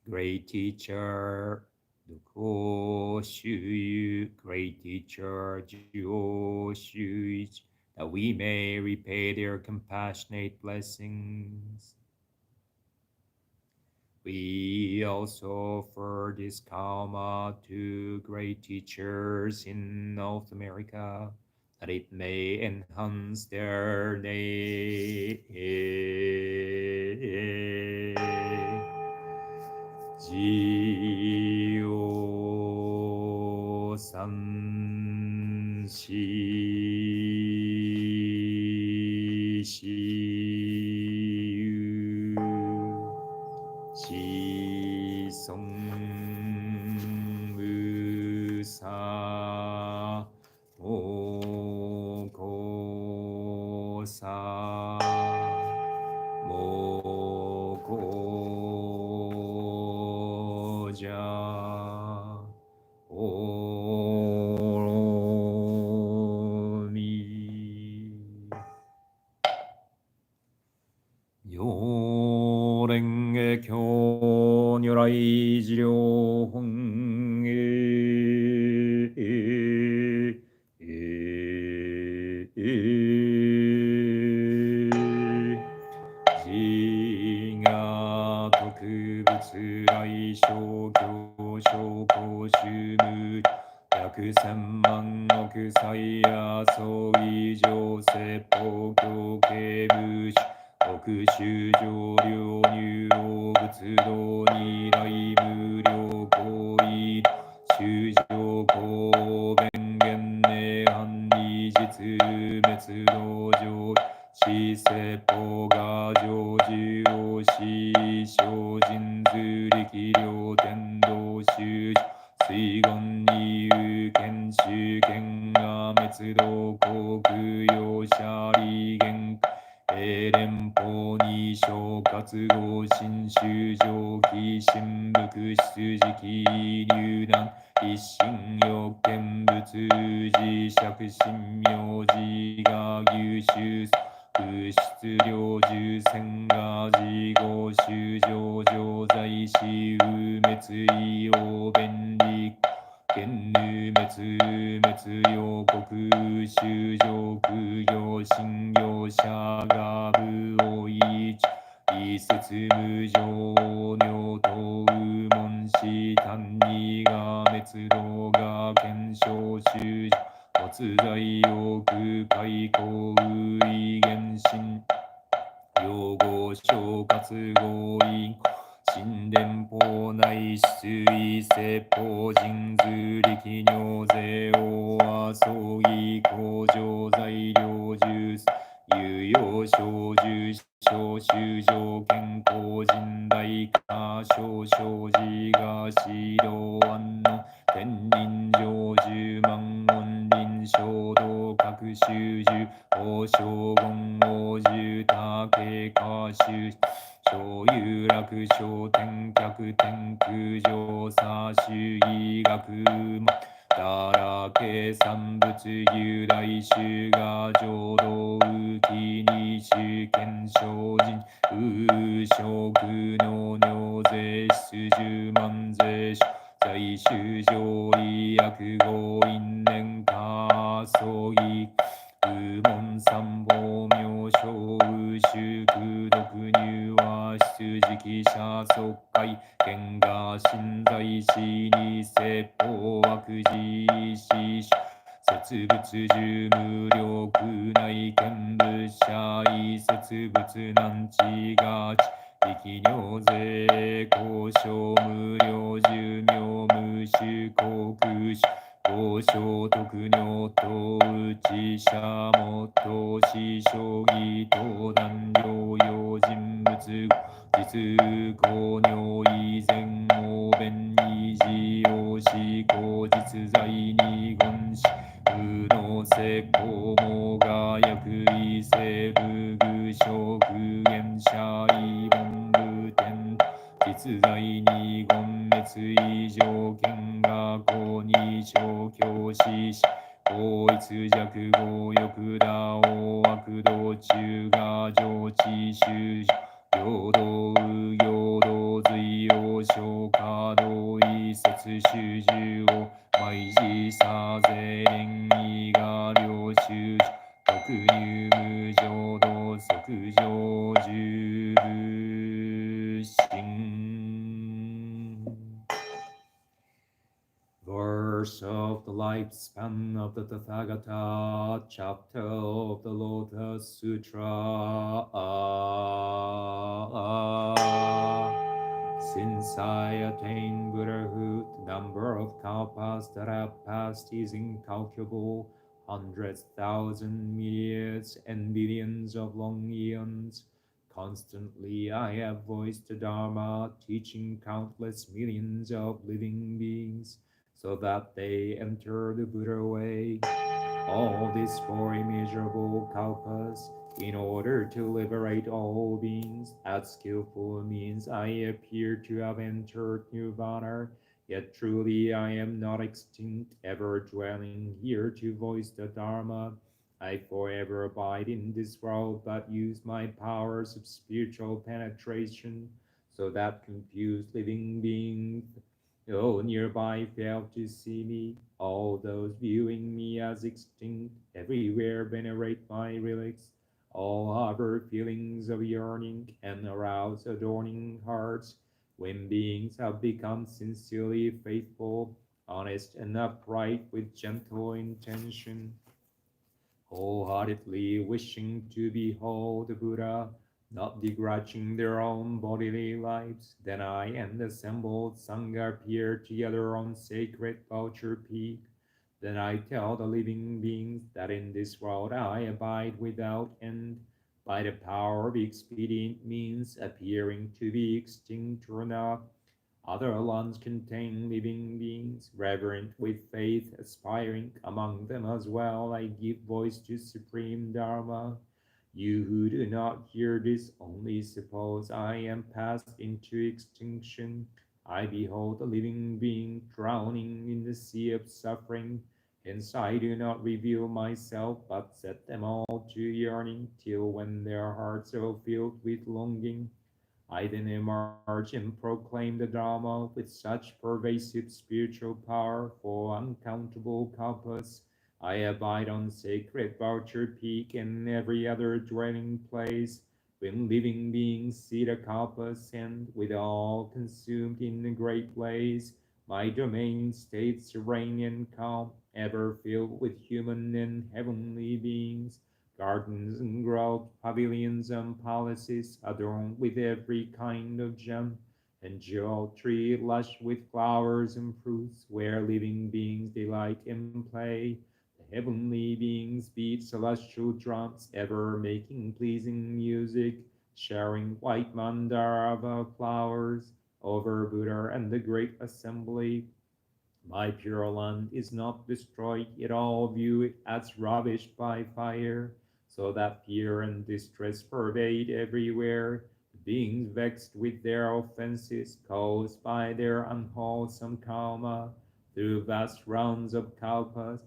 S1: Great teacher, Duko Shuyu, great teacher, Juo Shuichi, that we may repay their compassionate blessings. We also offer this karma to great teachers in North America, that it may enhance their day. ジオ三四四子孫無差もこさもこじゃおろみよれんげきょ如来寺領本自我特別来小教小公衆無百千万億歳や総以上説法教系無視国衆上流入王仏道二来無料行為衆上公弁言涅槃二実滅道上死説法が成就をし精進図力量天道修水言に有権主権が滅道航空用者利言英連邦に小活動新州上記新福出時期入団一心欲見物自釈神明寺が牛州物質量重戦が自合衆上上在し有滅意を便利剣ぬ滅滅予国衆上空行信用者が部を一異説無常尿等門師単にが滅動が検証衆没在欲開口異原神用語小活合意神殿法内出位説法人図力尿税王は葬儀工場材料重有用小重小修上健康人大化小生寺が指導案の天人上十万音輪衝動各修十法将言王十多経過修小有楽小天客天空上差主義学魔だらけ産物雄大衆が浄土雨季に主権精進風食の尿税出十万税在衆上医薬号因縁化葬儀無門三宝明称修空毒入は出時期者即会剣が心在死に説法悪事死節物十無量空内見物者異節物難知が力尿税交渉無料寿命無種航空交渉特尿等打ち者もとし将棋等断療養人物実公尿以前応弁維持用し口実在に言し無の説法もが薬位生部具食原者異本部天実在に言滅以上見が公に調教し法一弱語欲打王悪道中が上智修平等右行道随王小華道一節主従を毎時差税連意が領収特入無常道即上十部心 Verse of the lifespan of the Tathagata, chapter of the Lotus Sutra. Since I attained Buddhahood, the number of kalpas that have passed is incalculable, hundreds, thousands, myriads, and billions of long eons. Constantly I have voiced the Dharma, teaching countless millions of living beings so that they enter the Buddha way. All this for immeasurable kalpas, in order to liberate all beings. At skillful means I appear to have entered nirvana, yet truly I am not extinct, ever dwelling here to voice the Dharma. I forever abide in this world, but use my powers of spiritual penetration, so that confused living beings all nearby fail to see me. All those viewing me as extinct everywhere venerate my relics. All harbor feelings of yearning and arouse adorning hearts. When beings have become sincerely faithful, honest and upright with gentle intention, wholeheartedly wishing to behold the Buddha, not begrudging their own bodily lives. Then I and the assembled Sangha appear together on sacred Vulture Peak. Then I tell the living beings that in this world I abide without end, by the power of expedient means appearing to be extinct or not. Other lands contain living beings, reverent with faith, aspiring among them as well. I give voice to supreme Dharma. You who do not hear this only suppose I am passed into extinction. I behold a living being drowning in the sea of suffering. Hence I do not reveal myself, but set them all to yearning, till when their hearts are filled with longing, I then emerge and proclaim the Dharma with such pervasive spiritual power for uncountable kalpas. I abide on sacred Vulture Peak and every other dwelling place. When living beings see the kalpas and with all consumed in a great blaze, my domain stays serene and calm, ever filled with human and heavenly beings. Gardens and groves, pavilions and palaces, adorned with every kind of gem, and jewel tree lush with flowers and fruits, where living beings delight in play. The heavenly beings beat celestial drums, ever making pleasing music, sharing white mandara flowers over Buddha and the great assembly. My pure land is not destroyed, yet all view it as ravished by fire, so that fear and distress pervade everywhere. Beings vexed with their offenses caused by their unwholesome karma through vast rounds of kalpas,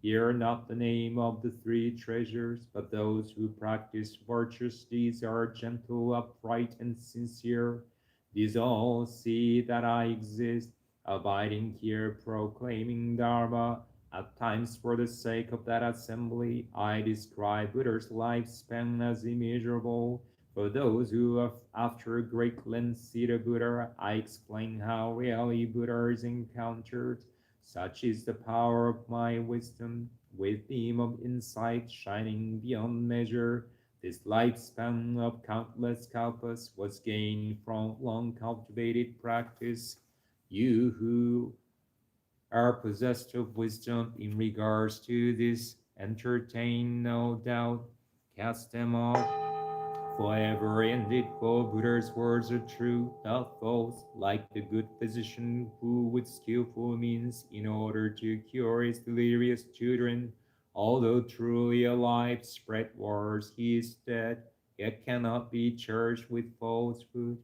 S1: hear not the name of the three treasures, but those who practice virtuous deeds are gentle, upright, and sincere. These all see that I exist, abiding here, proclaiming Dharma. At times, for the sake of that assembly, I describe Buddha's lifespan as immeasurable. For those who have, after a great length, see the Buddha, I explain how really Buddha is encountered. Such is the power of my wisdom, with beam of insight shining beyond measure. This lifespan of countless kalpas was gained from long cultivated practice. You who are possessed of wisdom in regards to this, entertain no doubt, cast them off forever ended, for Buddha's words are true, not false, like the good physician who with skillful means, in order to cure his delirious children, although truly alive, spread wars, he is dead, yet cannot be charged with falsehood.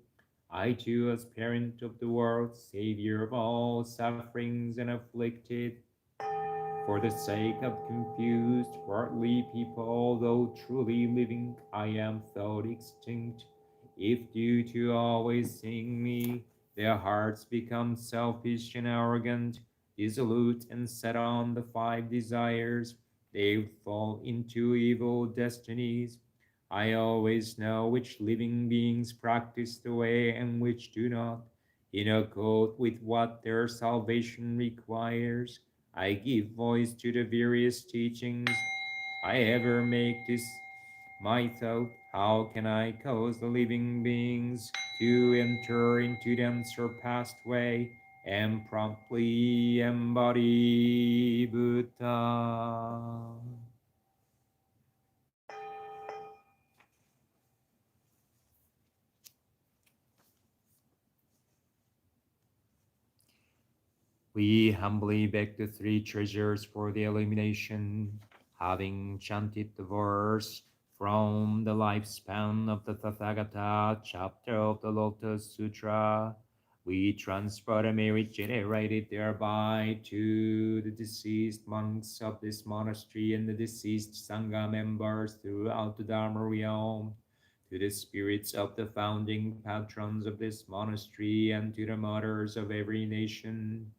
S1: I too, as parent of the world, savior of all sufferings and afflicted, for the sake of confused, worldly people, although truly living, I am thought extinct. If due to always seeing me, their hearts become selfish and arrogant, dissolute and set on the five desires, they fall into evil destinies. I always know which living beings practice the way and which do not, in accord with what their salvation requires. I give voice to the various teachings. I ever make this my thought. How can I cause the living beings to enter into the unsurpassed way and promptly embody Buddha? We humbly beg the three treasures for the illumination, having chanted the verse from the lifespan of the Tathagata, chapter of the Lotus Sutra. We transfer the merit generated thereby to the deceased monks of this monastery and the deceased Sangha members throughout the Dharma realm, to the spirits of the founding patrons of this monastery and to the mothers of every nation,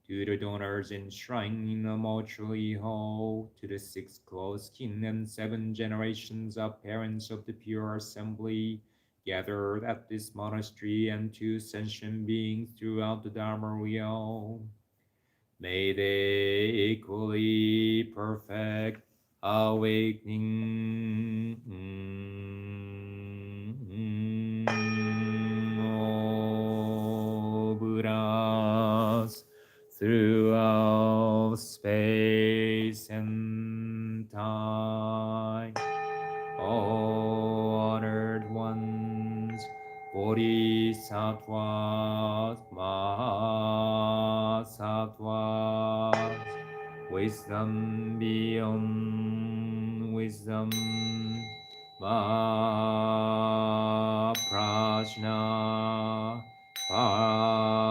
S1: to the donors enshrined in the mortuary hall, to the six close kin and seven generations of parents of the pure assembly gathered at this monastery, and to sentient beings throughout the Dharma realm. May they equally perfect awakening. bodhisattvas, mahasattvas, wisdom beyond wisdom, Mahaprajna Paramita.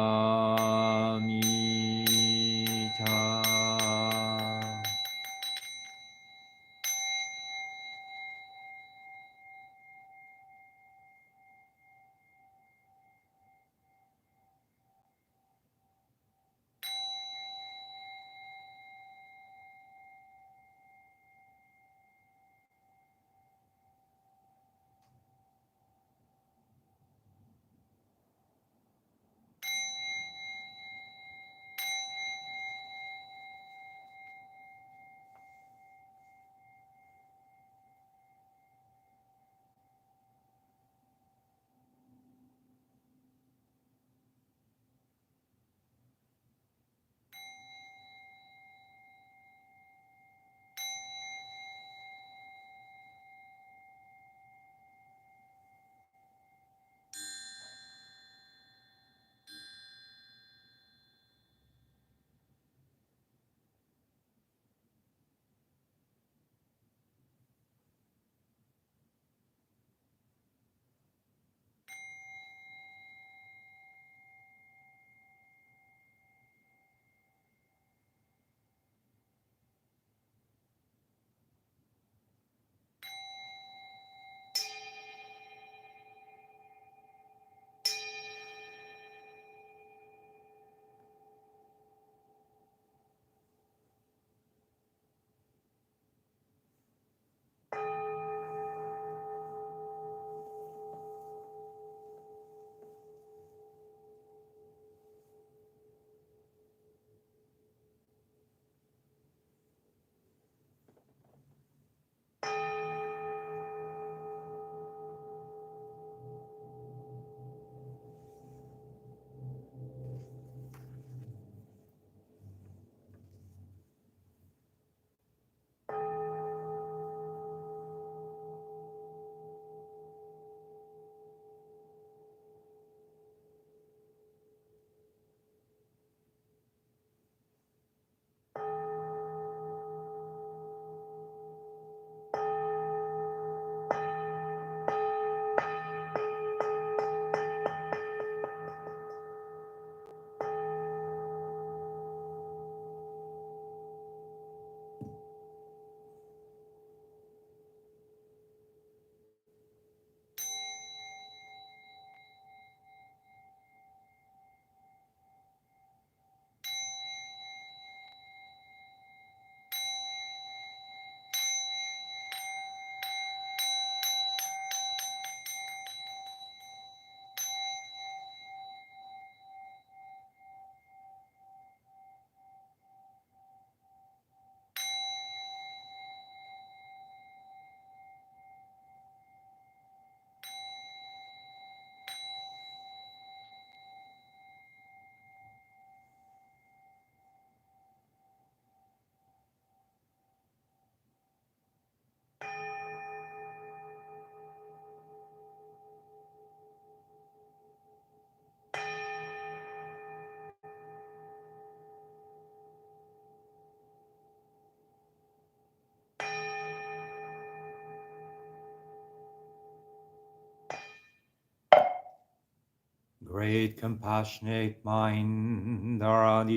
S1: Great compassionate mind, Dharani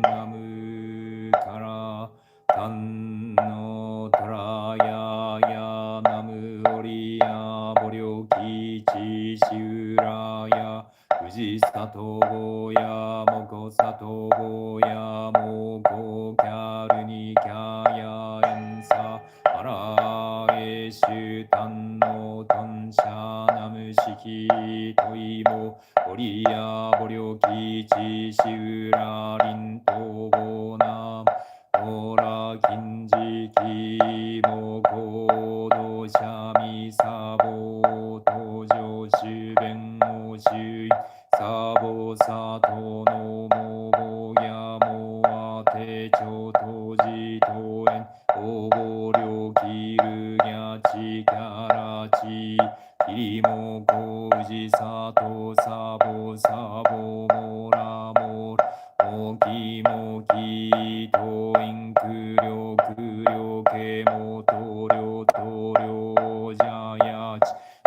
S1: Namu Kara Tanno Taraya Ya Namu Oriya Boryoki Chishiuraya Fuji Sato Goya Moko Sato Goya Moko Kyaru Kyaya Ensa Ara Eshu Tanno Tonsha Namu Shiki Toimo Oriya Boryoki Chishiura Rinto Go Nam Ora Kinji Kimo Kodo Shami Sabo Tojo Shuben O Shui Sabo Sato no Mobo Yamo Ate Cho Toji Toen Obo Ryo きるぎゃちからちきりもこうじさとさぼさぼもらももきもきといんくりょくりょけもとりょとりょじゃやち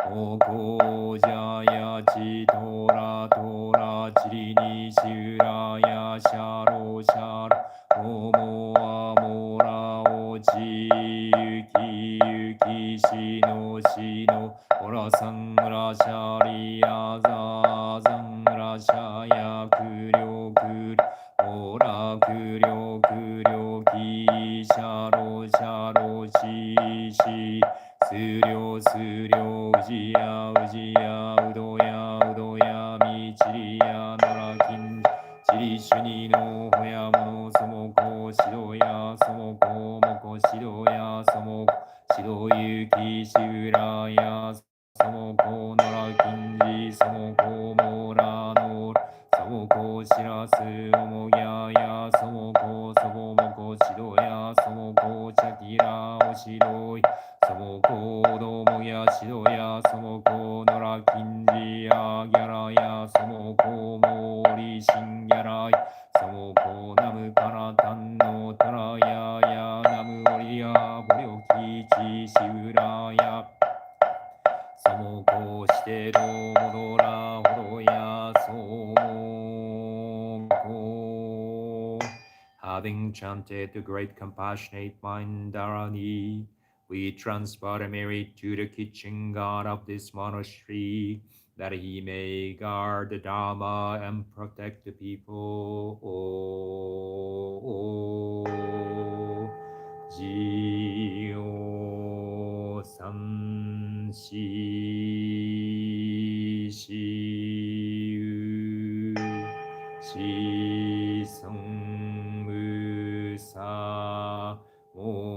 S1: もこじゃやちとらとらちりにしゅらやしゃろしゃろももあもらおちゆきゆきしのしのおらさんらしゃりやざざんらしゃやくりょくりおらくりょくりょきしゃろしゃろししすりょすりょうじやうじやうどやうどやみちりやのらきんちりしゅにのほやものそもこしどやそもこもこしどやそもこしどゆきしうらやそもこのらきんじそもこもらのそもこしらすおもぎゃやそもこそぼもこしどやそもこちゃきらおしどいそもこどもやしどやそもこのらきんじやぎゃらやそもこもりしんぎゃらいそもこなむからたんのたらややなむおりやぼりょきちしうらやそもこしてどもどらほどやそもこ Having chanted the great compassionate mind Dharani, we transport Mary to the kitchen god of this monastery, that he may guard the Dharma and protect the people. Ji o san shi shi u shi sung mu sa mo